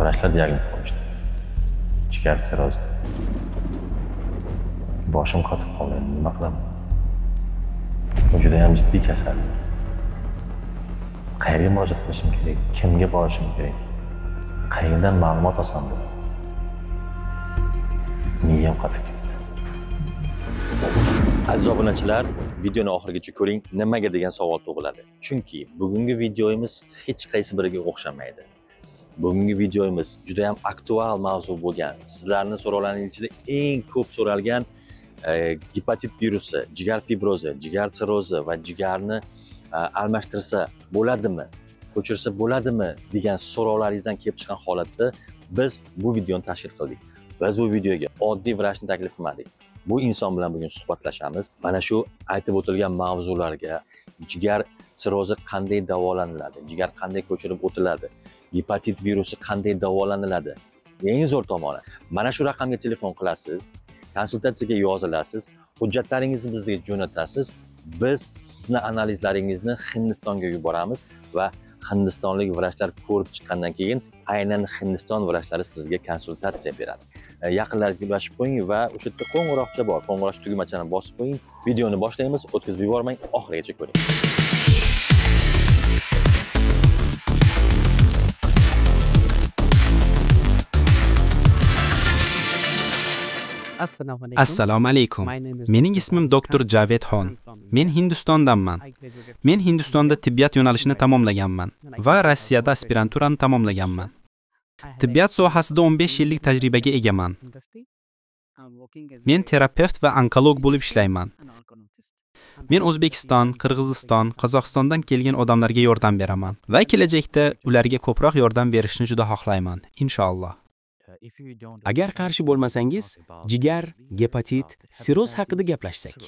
vrachlar diagnoz qo'yishdi. Jigar sirrozi. Boshim qotib qoldi. Nima qilaman? Bu juda ham jiddiy kasallik. Qayerga murojaat qilishim kerak? Kimga borishim kerak? Qayerdan ma'lumot olsam bo'ladi? Miyam qotib ketdi. Aziz obunachilar, videoni oxirigacha ko'ring. Nimaga degan savol tug'iladi. Chunki bugungi videomiz hech qaysi biriga o'xshamaydi. Bugungi videomiz juda ham aktual mavzu bo'lgan. Sizlarning so'rovlaringiz ichida eng ko'p so'ralgan gepatit virusi, jigar fibrozi, jigar sirrozi va jigarni almashtirsa bo'ladimi, ko'chirsa bo'ladimi degan so'rovlaringizdan kelib chiqqan holatda biz bu videoni tashkil qildik. Biz bu videoga oddiy vrachni taklif qilmadik. Bu inson bilan bugun suhbatlashamiz. Mana shu aytib o'tilgan mavzularga, jigar sirrozi qanday davolaniladi, jigar qanday ko'chirib o'tiladi, gepatit virusi qanday davolaniladi. Eng zo'r tomoni, mana shu raqamga telefon qilasiz, konsultatsiyaga yozilasiz, hujjatlaringizni bizga jo'natasiz. Biz sizni analizlaringizni Hindistonga yuboramiz va hindistonlik vrachlar ko'rib chiqqandan keyin aynan Hindiston vrachlari sizga konsultatsiya beradi. Yaqinlarga ulashib qo'ying va o'sha yerda qo'ng'iroqcha bor. Qo'ng'iroq tugmachani bosib qo'ying. Videoni boshlaymiz. O'tkazib yubormang, oxirigacha ko'ring. Assalomu alaykum. Mening ismim doktor Javed Xon. Men Hindistondanman. Men Hindistonda tibbiyot yo'nalishini tamomlaganman va Rossiyada aspiranturani tamomlaganman. Tibbiyot sohasida 15 yillik tajribaga egaman. Men terapevt va onkolog bo'lib ishlayman. Men O'zbekiston, Qirg'iziston, Qozog'istondan kelgan odamlarga yordam beraman va kelajakda ularga ko'proq yordam berishni juda xohlayman, inshaalloh. Agar qarshi bo'lmasangiz, jigar, gepatit, sirroz haqida gaplashsak.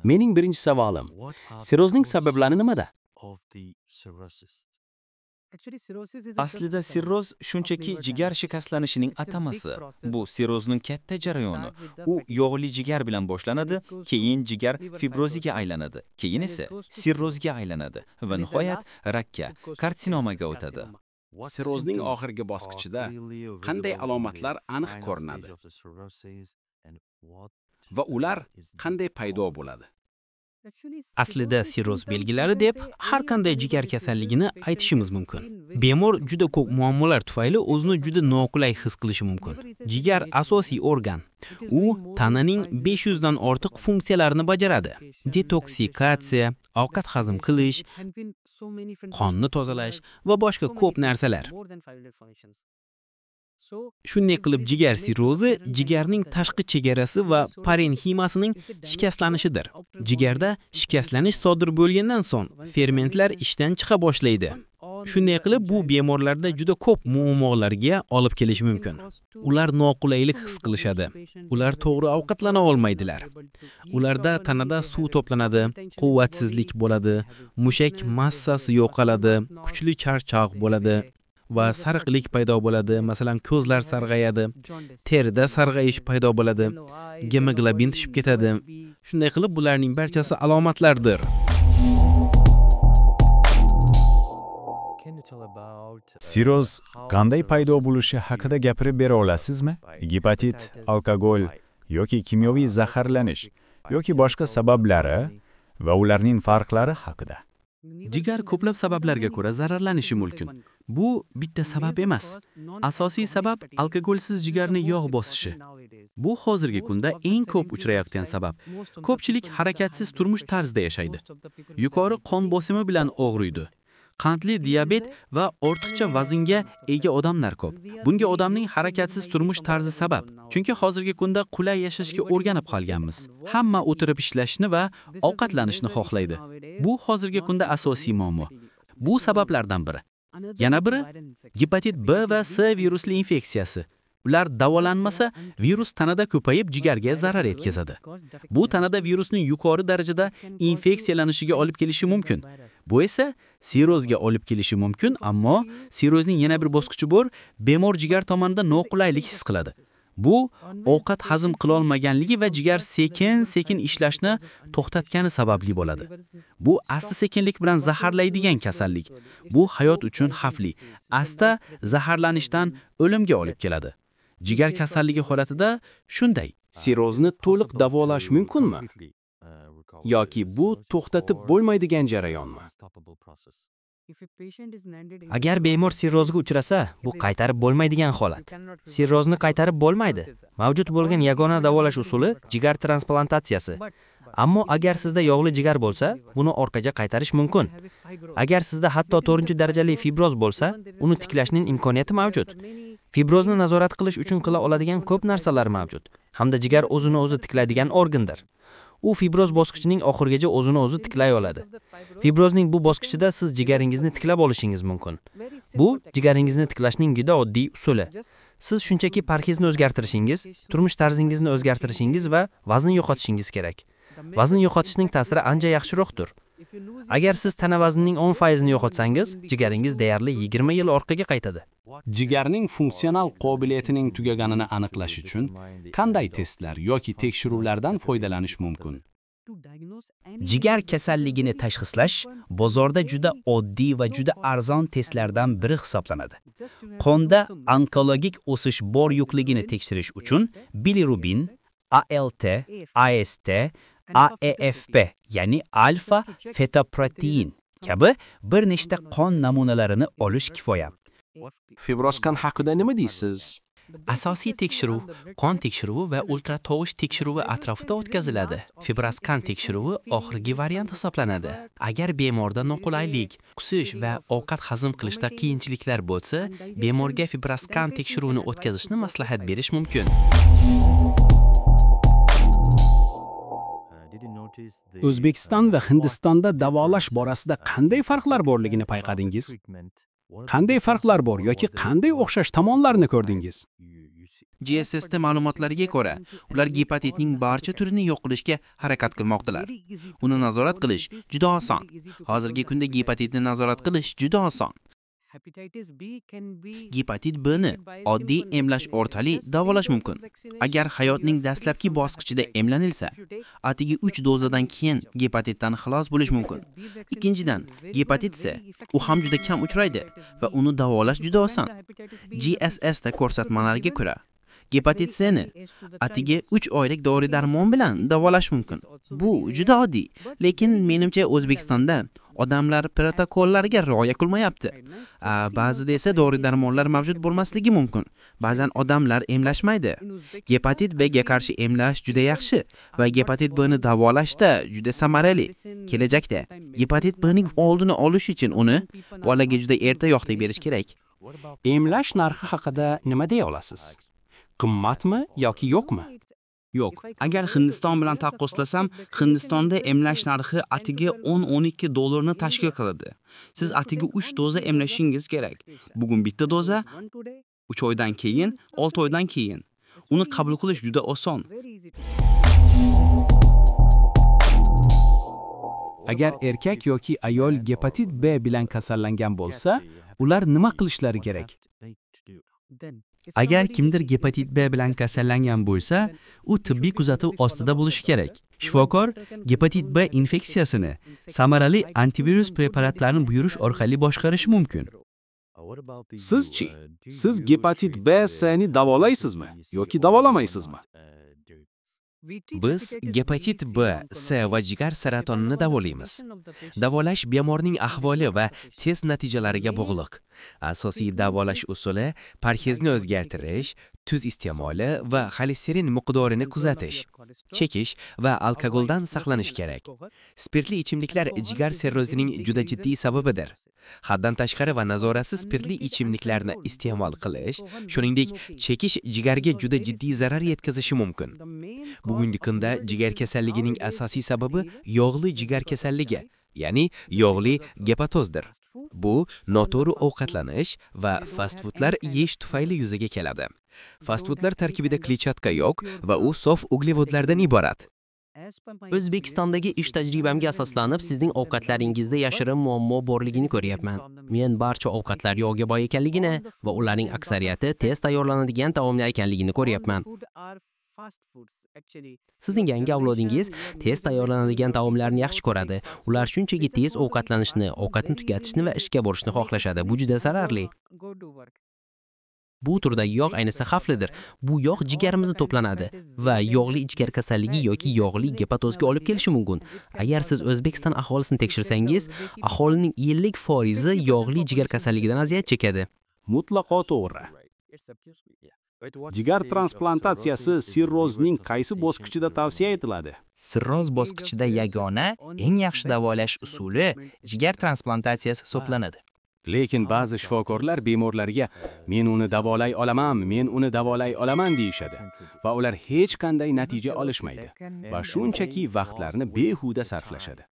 Mening birinchi savolim, sirrozning sabablari nimada? Aslida sirroz shunchaki jigar shikastlanishining atamasi. Bu sirrozning katta jarayoni. U yog'li jigar bilan boshlanadi, keyin jigar fibroziga aylanadi, keyin esa sirrozga aylanadi va nihoyat rakka, karsinomaga o'tadi. Sirrozning oxirgi bosqichida qanday alomatlar aniq ko'rinadi? Va ular qanday paydo bo'ladi? Aslida sirroz belgilari deb har qanday jigar kasalligini aytishimiz mumkin. Bemor juda ko'p muammolar tufayli o'zini juda noqulay his qilishi mumkin. Jigar asosiy organ. U tananing 500 dan ortiq funksiyalarini bajaradi. Detoksikatsiya, ovqat hazm qilish, qonni tozalash va boshqa ko'p narsalar. Shunday qilib jigar sirrozi jigarning tashqi chegarasi va parenximasining shikastlanishidir. Jigarda shikastlanish sodir bo'lgandan so'ng fermentlar ishdan chiqa boshlaydi. Shunday qilib bu bemorlarda juda ko'p muammolarga olib kelishi mumkin. Ular noqulaylik his qilishadi. Ular to'g'ri ovqatlana olmaydilar. Ularda tanada suv to'planadi, quvvatsizlik bo'ladi, mushak massasi yo'qoladi, kuchli charchoq bo'ladi va sariqlik paydo bo'ladi. Masalan, ko'zlar sarg'ayadi, terida sarg'ayish paydo bo'ladi, gemoglobin tushib ketadi. Shunday qilib bularning barchasi alomatlardir. Sirroz qanday paydo bo'lishi haqida gapirib bera olasizmi? Gepatit, alkogol yoki kimyoviy zaharlanish yoki boshqa sabablari va ularning farqlari haqida. Jigar ko'plab sabablarga ko'ra zararlanishi mumkin. Bu bitta sabab emas. Asosiy sabab alkogolsiz jigarni yog' bosishi. Bu hozirgi kunda eng ko'p uchrayotgan sabab. Ko'pchilik harakatsiz turmush tarzida yashaydi. Yuqori qon bosimi bilan og'riydi. Qandli diabet va ortiqcha vaznga ega odamlar ko'p. Bunga odamning harakatsiz turmush tarzi sabab. Chunki hozirgi kunda qulay yashashga o'rganib qolganmiz. Hamma o'tirib ishlashni va ovqatlanishni xohlaydi. Bu hozirgi kunda asosiy muammo. Bu sabablardan biri. Yana biri gepatit B va C virusli infeksiyasi. Ular davolanmasa, virus tanada ko'payib jigarga zarar yetkazadi. Bu tanada virusning yuqori darajada infeksiyalanishiga olib kelishi mumkin. Bu esa sirrozga olib kelishi mumkin, ammo sirrozning yana bir bosqichi bor, bemor jigar tomonidan noqulaylik his qiladi. Bu ovqat hazm qila olmaganligi va jigar sekin-sekin ishlashni to'xtatgani sababli bo'ladi. Bu asta-sekinlik bilan zaharlaydigan kasallik. Bu hayot uchun xavfli. Asta zaharlanishdan o'limga olib keladi. Jigar kasalligi holatida shunday. Sirrozni to'liq davolash mumkinmi? Yoki bu to'xtatib bo'lmaydigan jarayonmi? Agar bemor sirrozga uchrasa, bu qaytarib bo'lmaydigan holat. Sirrozni qaytarib bo'lmaydi. Mavjud bo'lgan yagona davolash usuli jigar transplantatsiyasi. Ammo agar sizda yog'li jigar bo'lsa, buni orqaga qaytarish mumkin. Agar sizda hatto 4-darajali fibroz bo'lsa, uni tiklashning imkoniyati mavjud. Fibrozni nazorat qilish uchun qila oladigan ko'p narsalar mavjud, hamda jigar o'zini o'zi tiklaydigan organdir. U fibroz bosqichining oxirigacha o'zini o'zi tiklay oladi. Fibrozning bu bosqichida siz jigaringizni tiklab olishingiz mumkin. Bu jigaringizni tiklashning juda oddiy usuli. Siz shunchaki parhezni o'zgartirishingiz, turmush tarzingizni o'zgartirishingiz va vazn yo'qotishingiz kerak. Vazn yo'qotishning ta'siri ancha yaxshiroqdir. Agar siz tana vaznining 10% ni yo'qotsangiz, jigaringiz deyarli 20 yil orqaga qaytadi. Jigarning funksional qobiliyatining tugaganini aniqlash uchun qanday testlar yoki tekshiruvlardan foydalanish mumkin? Jigar kasalligini tashxislash bozorda juda oddiy va juda arzon testlardan biri hisoblanadi. Qonda onkologik o'sish bor yo'qligini tekshirish uchun bilirubin, ALT, AST, AEFP, ya'ni alfa fetoprotein kabi bir nechta qon namunalarini olish kifoya. Fibroskan haqida nima deysiz? Asosiy tekshiruv qon tekshiruvi va ultratovush tekshiruvi atrofida o'tkaziladi. Fibroskan tekshiruvi oxirgi variant hisoblanadi. Agar bemorda noqulaylik, qusish va ovqat hazm qilishda qiyinchiliklar bo'lsa, bemorga fibroskan tekshiruvini o'tkazishni maslahat berish mumkin. O'zbekiston va Hindistonda davolash borasida qanday farqlar borligini payqadingiz? Qanday farqlar bor yoki qanday o'xshash tomonlarni ko'rdingiz? GSST ma'lumotlariga ko'ra, ular gepatitning barcha turini yo'q qilishga harakat qilmoqdalar. Uni nazorat qilish juda oson. Hozirgi kunda gepatitni nazorat qilish juda oson. Gepatit B ni oddiy emlash orqali davolash mumkin. Agar hayotning dastlabki bosqichida emlanilsa, atigi 3 dozadan keyin gepatitdan xalos bo'lish mumkin. Ikkinchidan, gepatit C u ham juda kam uchraydi va uni davolash juda oson. GSST ko'rsatmalariga ko'ra, gepatit C ni atigi 3 oylik dori-darmon bilan davolash mumkin. Bu juda oddiy, lekin menimcha O'zbekistonda odamlar protokollarga rioya qilmayapti. Ba'zida esa dori-darmonlar mavjud bo'lmasligi mumkin. Ba'zan odamlar emlashmaydi. Gepatit B ga qarshi emlash juda yaxshi va gepatit B ni davolashda juda samarali. Kelajakda gepatit B ning oldini olish uchun uni bolaga juda erta yoqtirib berish kerak. Emlash narxi haqida nima deya olasiz? Qimmatmi yoki yo'qmi? Yo'q. Agar Hindiston bilan taqqoslasam, Hindistonda emlash narxi atigi 10-12 dollarni tashkil qiladi. Siz atigi 3 doza emlashingiz kerak. Bugun bitta doza, 3 oydan keyin, 6 oydan keyin. Uni qabul qilish juda oson. Agar erkak yoki ayol gepatit B bilan kasallangan bo'lsa, ular nima qilishlari kerak? Agar kimdir gepatit B bilan kasallangan bo'lsa, u tibbiy kuzatuv ostida bo'lishi kerak. Shifokor gepatit B infeksiyasini samarali antivirus preparatlarini buyurish orqali boshqarishi mumkin. Sizchi, siz gepatit B, C ni davolaysizmi yoki davolamaysizmi? Biz gepatit B, C va jigar saratonini davolaymiz. Davolash bemorning ahvoli va test natijalariga bog'liq. Asosiy davolash usuli parhezni o'zgartirish, tuz iste'moli va xolesterin miqdorini kuzatish, chekish va alkogoldan saqlanish kerak. Spirtli ichimliklar jigar sirrozining juda jiddiy sababidir. Haddan tashqari va nazoratsiz spirtli ichimliklarni iste'mol qilish, shuningdek, chekish jigarga juda jiddiy zarar yetkazishi mumkin. Bugungi kunda jigar kasalligining asosiy sababi yog'li jigar kasalligi, ya'ni yog'li gepatozdir. Bu noto'g'ri ovqatlanish va fast foodlar yeyish tufayli yuzaga keladi. Fast foodlar tarkibida kletchatka yo'q va u sof uglevodlardan iborat. O'zbekistondagi ish tajribamga asoslanib, sizning ovqatlaringizda yashirin muammo borligini ko'ryapman. Men barcha ovqatlar yog'ga boy ekanligini va ularning aksariyati tez tayyorlanadigan taomlar ekanligini ko'ryapman. Sizning yangi avlodingiz tez tayyorlanadigan taomlarni yaxshi ko'radi. Ular shunchaki tez ovqatlanishni, ovqatni tugatishni va ishga borishni xohlashadi. Bu juda zararli. Bu turdagi yog' ayniqsa xavflidir. Bu yog' jigarimizni to'planadi va yog'li ichkar kasalligi yoki yog'li gepatozga olib kelishi mumkin. Agar siz O'zbekiston aholisini tekshirsangiz, aholining 50% yog'li jigar kasalligidan aziyat chekadi. Mutlaqo to'g'ri. Jigar transplantatsiyasi sirrozning qaysi bosqichida tavsiya etiladi? Sirroz bosqichida yagona, eng yaxshi davolash usuli jigar transplantatsiyasi hisoblanadi. Lekin ba'zi shifokorlar bemorlarga men uni davolay olaman deyishadi va ular hech qanday natija olishmaydi va shunchaki vaqtlarini behuda sarflashadi.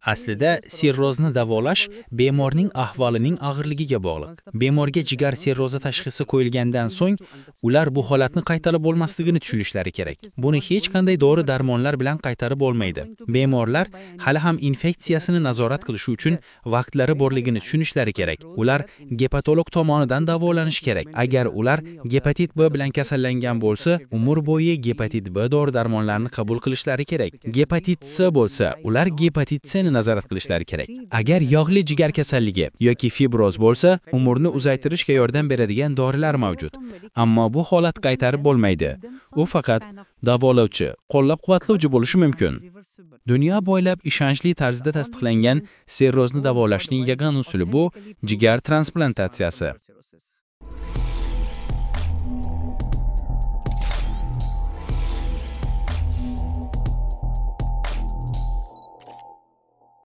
Aslida sirrozni davolash bemorning ahvolining og'irligiga bog'liq. Bemorga jigar sirrozi tashxisi qo'yilgandan so'ng, ular bu holatni qaytarib bo'lmasligini tushunishlari kerak. Buni hech qanday dori-darmonlar bilan qaytarib bo'lmaydi. Bemorlar hali ham infeksiyasini nazorat qilish uchun vaqtlari borligini tushunishlari kerak. Ular gepatolog tomonidan davolanish kerak. Agar ular gepatit B bilan kasallangan bo'lsa, umr bo'yi gepatit B dori-darmonlarini qabul qilishlari kerak. Gepatit C bo'lsa, ular gepatit C nazorat qilishlari kerak. Agar yog'li jigar kasalligi yoki fibroz bo'lsa, umrni uzaytirishga yordam beradigan dorilar mavjud. Ammo bu holat qaytarib bo'lmaydi. U faqat davolovchi, qo'llab-quvvatlovchi bo'lishi mumkin. Dunyo bo'ylab ishonchli tarzda tasdiqlangan sirrozni davolashning yagona usuli bu jigar transplantatsiyasi.